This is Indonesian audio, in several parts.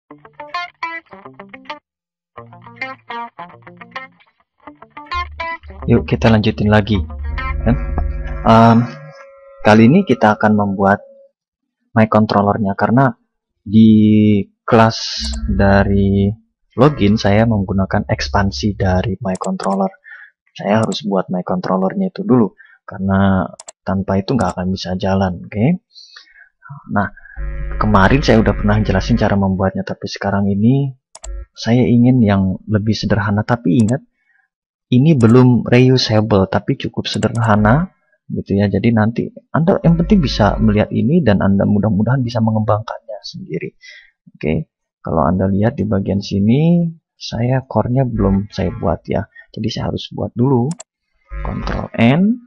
Yuk kita lanjutin lagi. Kali ini kita akan membuat my controllernya, karena di kelas dari login saya menggunakan ekspansi dari my controller. Saya harus buat my controllernya itu dulu, karena tanpa itu nggak akan bisa jalan. Oke. Nah, kemarin saya udah pernah jelasin cara membuatnya, tapi sekarang ini saya ingin yang lebih sederhana. Tapi ingat, ini belum reusable, tapi cukup sederhana gitu ya. Jadi nanti Anda yang penting bisa melihat ini dan Anda mudah-mudahan bisa mengembangkannya sendiri. Oke. Kalau Anda lihat di bagian sini, saya core-nya belum saya buat ya. Jadi saya harus buat dulu. Ctrl N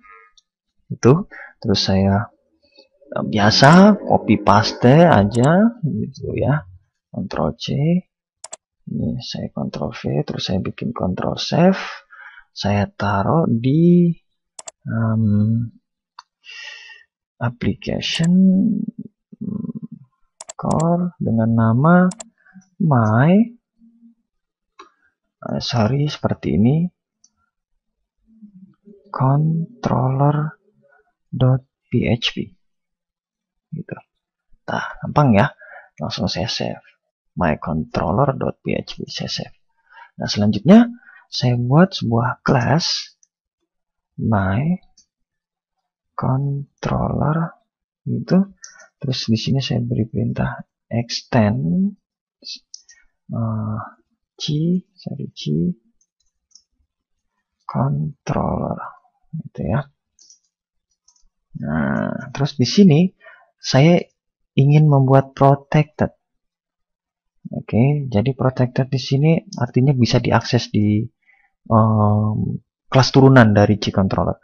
itu, terus saya biasa copy paste aja gitu ya. Ctrl C. Ini saya Ctrl V, terus saya bikin Ctrl Save. Saya taruh di application core dengan nama my seperti ini, controller.php gitu. Nah, gampang ya, langsung saya save my controller.php, saya save. Nah, selanjutnya saya buat sebuah class my controller gitu. Terus di sini saya beri perintah extend C controller gitu ya. Nah, terus di sini saya ingin membuat protected. Oke, jadi protected di sini artinya bisa diakses di kelas turunan dari C controller.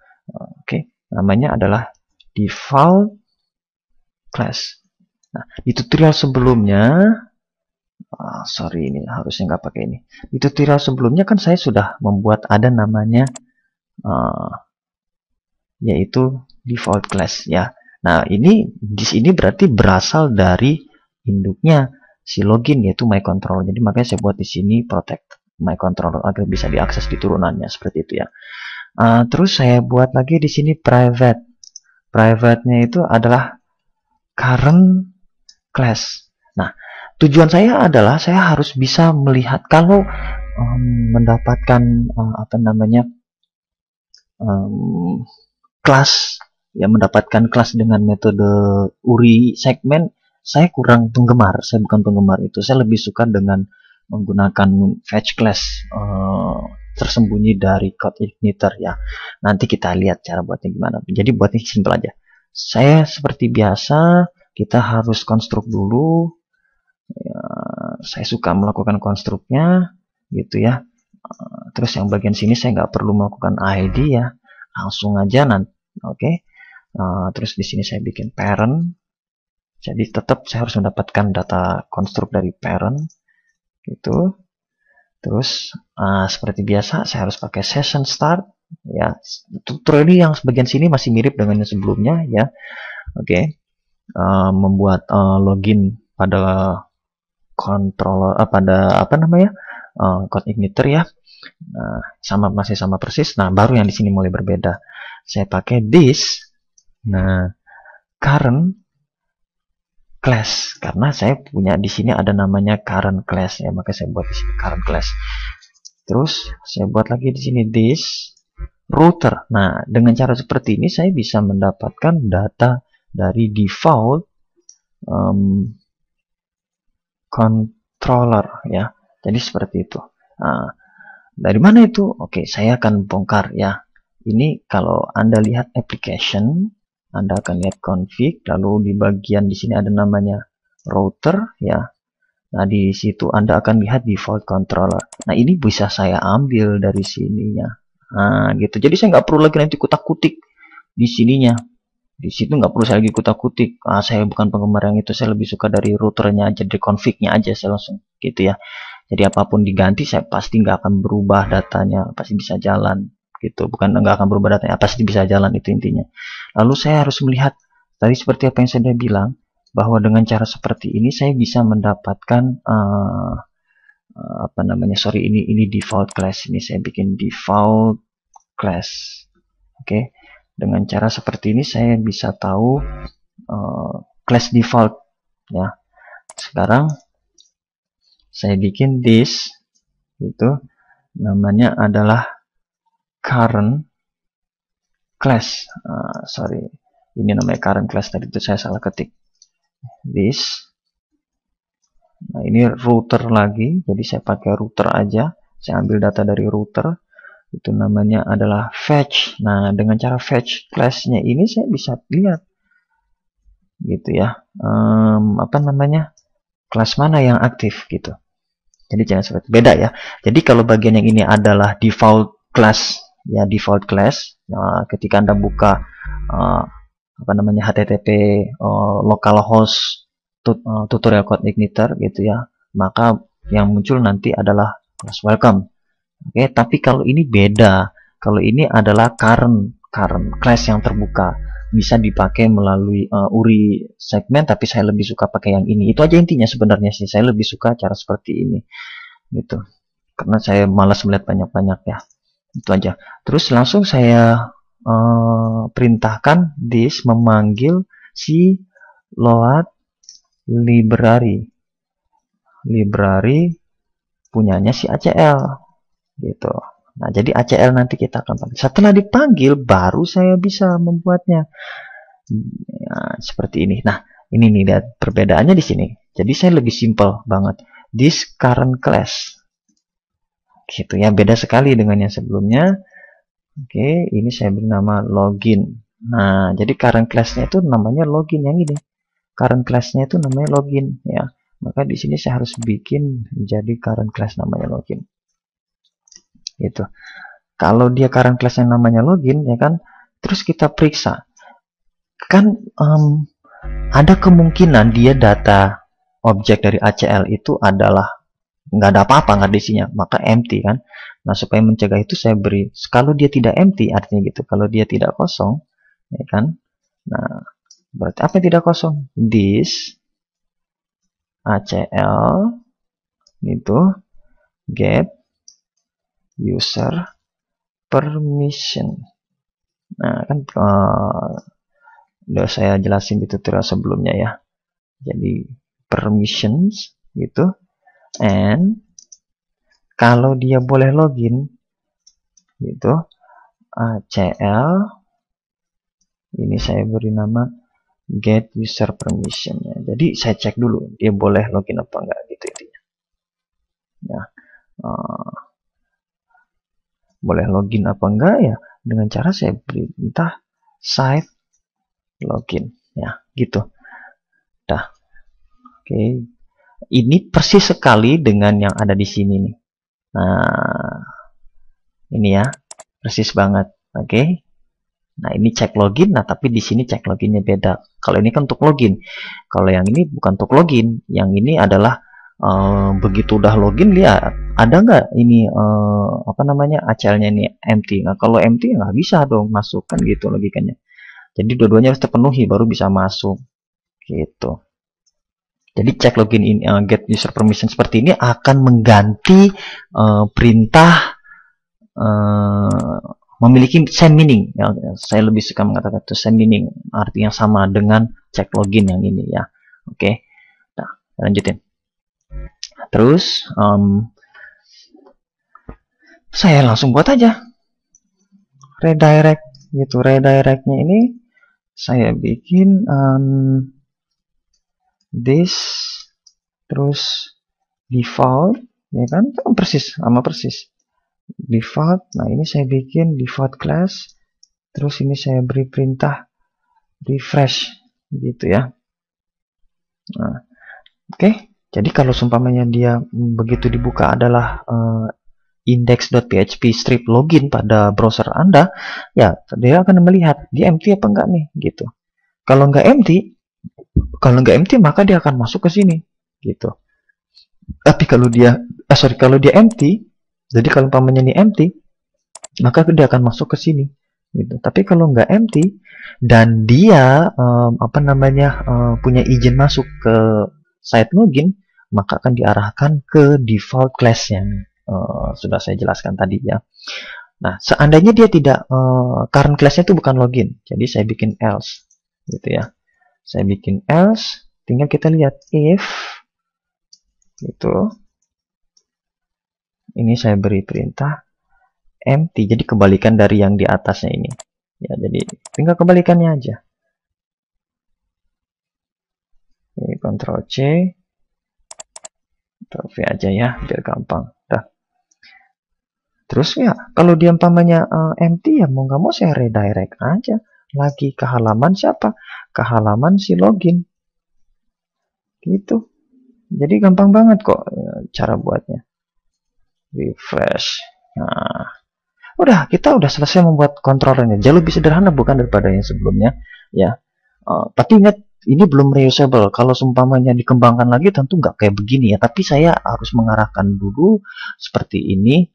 Oke, namanya adalah default class. Nah, di tutorial sebelumnya, sorry ini harusnya nggak pakai ini. Di tutorial sebelumnya kan saya sudah membuat ada namanya yaitu default class ya. Nah, ini di sini berarti berasal dari induknya si login yaitu my controller. Jadi makanya saya buat di sini protect my controller agar bisa diakses di turunannya seperti itu ya. Terus saya buat lagi di sini private. Private-nya itu adalah current class. Nah, tujuan saya adalah saya harus bisa melihat kalau mendapatkan kelas ya, mendapatkan kelas dengan metode URI segmen. Saya kurang penggemar, saya bukan penggemar itu. Saya lebih suka dengan menggunakan fetch class tersembunyi dari code igniter ya. Nanti kita lihat cara buatnya gimana. Jadi buatnya simple aja. Saya seperti biasa, kita harus konstruk dulu ya, saya suka melakukan konstruknya gitu ya. Terus yang bagian sini saya nggak perlu melakukan ID ya, langsung aja nanti. Oke. Terus di sini saya bikin parent, jadi tetap saya harus mendapatkan data konstruk dari parent gitu. Terus seperti biasa saya harus pakai session start ya. Tutorial ini yang sebagian sini masih mirip dengan yang sebelumnya ya. Oke. Membuat login pada controller pada code igniter ya. Nah, masih sama persis. Nah, baru yang di sini mulai berbeda. Saya pakai this. Nah, current class karena saya punya di sini ada namanya current class ya, maka saya buat di sini current class. Terus saya buat lagi di sini this router. Nah, dengan cara seperti ini saya bisa mendapatkan data dari default controller ya. Jadi seperti itu. Nah, dari mana itu? Oke, saya akan bongkar ya. Ini kalau Anda lihat application, Anda akan lihat config, lalu di bagian di sini ada namanya router ya. Nah, di situ Anda akan lihat default controller. Nah, ini bisa saya ambil dari sininya. Nah, gitu. Jadi saya nggak perlu lagi nanti kutak-kutik di sininya. Di situ nggak perlu saya lagi kutak-kutik. Saya bukan penggemar yang itu. Saya lebih suka dari routernya aja, dari config-nya aja saya langsung gitu ya. Jadi apapun diganti, saya pasti nggak akan berubah datanya, pasti bisa jalan gitu. Bukan nggak akan berubah datanya, pasti bisa jalan, itu intinya. Lalu saya harus melihat tadi seperti apa yang saya bilang, bahwa dengan cara seperti ini saya bisa mendapatkan apa namanya, sorry, ini default class. Ini saya bikin default class. Oke, dengan cara seperti ini saya bisa tahu class default ya. Sekarang saya bikin this, itu namanya adalah current class. Sorry, ini namanya current class, tadi itu saya salah ketik. This. Nah, ini router lagi, jadi saya pakai router aja. Saya ambil data dari router, itu namanya adalah fetch. Nah, dengan cara fetch class-nya ini saya bisa lihat gitu ya, apa namanya, kelas mana yang aktif gitu. Jadi jangan seperti beda ya. Jadi kalau bagian yang ini adalah default class ya, default class. Nah, ketika Anda buka apa namanya, HTTP localhost tutorial code igniter gitu ya, maka yang muncul nanti adalah class welcome. Oke, tapi kalau ini beda. Kalau ini adalah current class yang terbuka, bisa dipakai melalui URI segmen, tapi saya lebih suka pakai yang ini. Itu aja intinya sebenarnya sih, saya lebih suka cara seperti ini gitu, karena saya malas melihat banyak-banyak ya. Itu aja. Terus langsung saya perintahkan this memanggil si load library punyanya si ACL gitu. Nah, jadi ACL nanti kita akan panggil. Setelah dipanggil baru saya bisa membuatnya seperti ini. Nah, ini nih, lihat perbedaannya di sini. Jadi saya lebih simple banget. This current class gitu ya, beda sekali dengan yang sebelumnya. Oke, ini saya beri nama login. Nah, jadi current class-nya itu namanya login, yang ini current class-nya itu namanya login ya. Maka di sini saya harus bikin jadi current class namanya login. Gitu. Kalau dia current class yang namanya login ya kan, terus kita periksa. Kan ada kemungkinan dia data objek dari ACL itu adalah nggak ada apa-apa, nggak ada isinya, maka empty kan. Nah, supaya mencegah itu saya beri, kalau dia tidak empty artinya gitu, kalau dia tidak kosong ya kan. Nah, berarti apa yang tidak kosong? This ACL itu get user permission. Nah, kan udah saya jelasin di tutorial sebelumnya ya. Jadi permissions gitu. And kalau dia boleh login gitu, ACL ini saya beri nama get user permission ya. Jadi saya cek dulu dia boleh login apa enggak gitu intinya ya. Boleh login apa enggak ya, dengan cara saya perintah site login ya gitu. Dah. Oke. Ini persis sekali dengan yang ada di sini nih. Nah, ini ya, persis banget. Oke. Nah, ini cek login. Nah, tapi di sini cek loginnya beda. Kalau ini kan untuk login. Kalau yang ini bukan untuk login. Yang ini adalah begitu udah login, lihat ada nggak ini apa namanya, ACL-nya ini empty. Nah, kalau empty nggak bisa dong masuk kan gitu logikanya. Jadi dua-duanya harus terpenuhi baru bisa masuk gitu. Jadi cek login ini, get user permission seperti ini akan mengganti perintah memiliki same meaning ya. Saya lebih suka mengatakan itu same meaning, arti yang sama dengan cek login yang ini ya. Oke. Nah, lanjutin. Terus saya langsung buat aja redirect gitu. Redirectnya ini saya bikin this terus default ya kan, persis sama persis default. Nah, ini saya bikin default class, terus ini saya beri perintah refresh gitu ya. Nah, oke. Jadi kalau seumpamanya dia begitu dibuka adalah index.php strip login pada browser Anda, ya dia akan melihat dia empty apa enggak nih gitu. Kalau nggak empty maka dia akan masuk ke sini gitu. Tapi kalau dia kalau dia empty, jadi kalau umpamanya ini empty, maka dia akan masuk ke sini gitu. Tapi kalau nggak empty dan dia punya izin masuk ke site login, maka akan diarahkan ke default class-nya. Sudah saya jelaskan tadi ya. Nah, seandainya dia tidak current class-nya itu bukan login, jadi saya bikin else, gitu ya. Saya bikin else, tinggal kita lihat if, gitu. Ini saya beri perintah empty, jadi kebalikan dari yang di atasnya ini. Ya, jadi tinggal kebalikannya aja. Ini Ctrl C, Ctrl V aja ya, biar gampang. Dah. Terus ya, kalau dia umpamanya empty ya mau nggak mau saya redirect aja lagi ke halaman siapa? Ke halaman si login. Gitu. Jadi gampang banget kok cara buatnya. Refresh. Nah, kita udah selesai membuat kontrolernya. Jauh lebih sederhana bukan daripada yang sebelumnya, ya. Tapi ingat, ini belum reusable. Kalau seumpamanya dikembangkan lagi tentu nggak kayak begini ya. Tapi saya harus mengarahkan dulu seperti ini.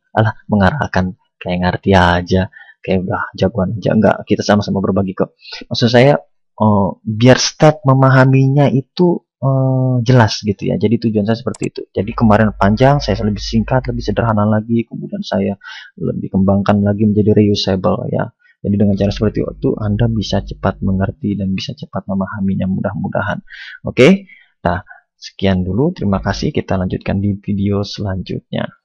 Mengarahkan kayak ngerti aja. Kayak udah jagoan aja. Enggak, kita sama-sama berbagi kok. Maksud saya, biar step memahaminya itu jelas gitu ya. Jadi tujuan saya seperti itu. Jadi kemarin panjang, saya lebih singkat, lebih sederhana lagi. Kemudian saya lebih kembangkan lagi menjadi reusable ya. Jadi dengan cara seperti itu Anda bisa cepat mengerti dan bisa cepat memahaminya mudah-mudahan. Oke. Nah, sekian dulu. Terima kasih. Kita lanjutkan di video selanjutnya.